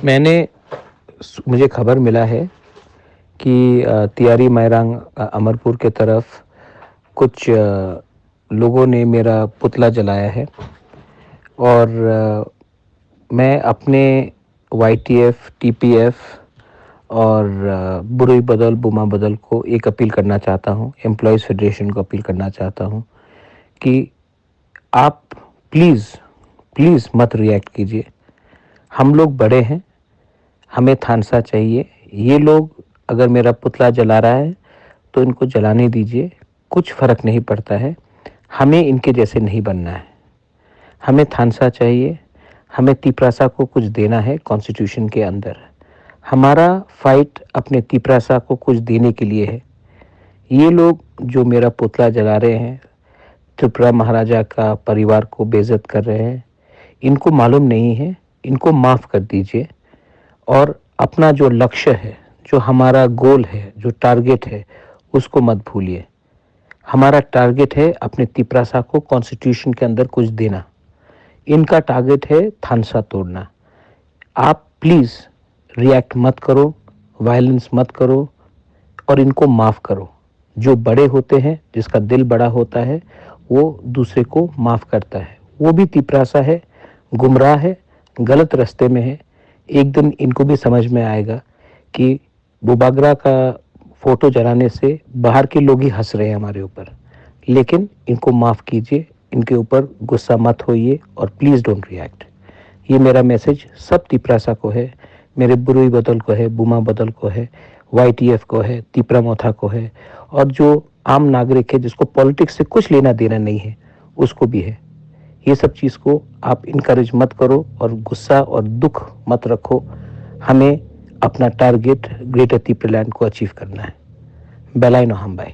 मुझे खबर मिला है कि तियारी मैरांग अमरपुर के तरफ कुछ लोगों ने मेरा पुतला जलाया है और मैं अपने वाईटीएफ, टीपीएफ और बुरुई बदल बुमा बदल को एक अपील करना चाहता हूँ, एम्प्लॉयज़ फेडरेशन को अपील करना चाहता हूँ कि आप प्लीज़ मत रिएक्ट कीजिए। हम लोग बड़े हैं, हमें थानसा चाहिए। ये लोग अगर मेरा पुतला जला रहा है तो इनको जलाने दीजिए, कुछ फ़र्क नहीं पड़ता है। हमें इनके जैसे नहीं बनना है। हमें थानसा चाहिए, हमें तिपरासा को कुछ देना है कॉन्स्टिट्यूशन के अंदर। हमारा फाइट अपने तिपरासा को कुछ देने के लिए है। ये लोग जो मेरा पुतला जला रहे हैं, त्रिपुरा महाराजा का परिवार को बेइज्जत कर रहे हैं, इनको मालूम नहीं है, इनको माफ़ कर दीजिए और अपना जो लक्ष्य है, जो हमारा गोल है, जो टारगेट है, उसको मत भूलिए। हमारा टारगेट है अपने तिपरासा को कॉन्स्टिट्यूशन के अंदर कुछ देना। इनका टारगेट है थानसा तोड़ना। आप प्लीज़ रिएक्ट मत करो, वायलेंस मत करो और इनको माफ़ करो। जो बड़े होते हैं, जिसका दिल बड़ा होता है, वो दूसरे को माफ़ करता है। वो भी तिपरासा है, गुमराह है, गलत रास्ते में है। एक दिन इनको भी समझ में आएगा कि बुबागरा का फ़ोटो जलाने से बाहर के लोग ही हंस रहे हैं हमारे ऊपर। लेकिन इनको माफ़ कीजिए, इनके ऊपर गुस्सा मत होइए और प्लीज़ डोंट रिएक्ट। ये मेरा मैसेज सब तिपरासा को है, मेरे बुरुई बदल को है, बुमा बदल को है, वाईटीएफ को है, तिपरा मोथा को है और जो आम नागरिक है जिसको पॉलिटिक्स से कुछ लेना देना नहीं है, उसको भी है। ये सब चीज़ को आप इनकरेज मत करो और गुस्सा और दुख मत रखो। हमें अपना टारगेट ग्रेटर तिपरालैंड को अचीव करना है। बेलाइनो हम बाय।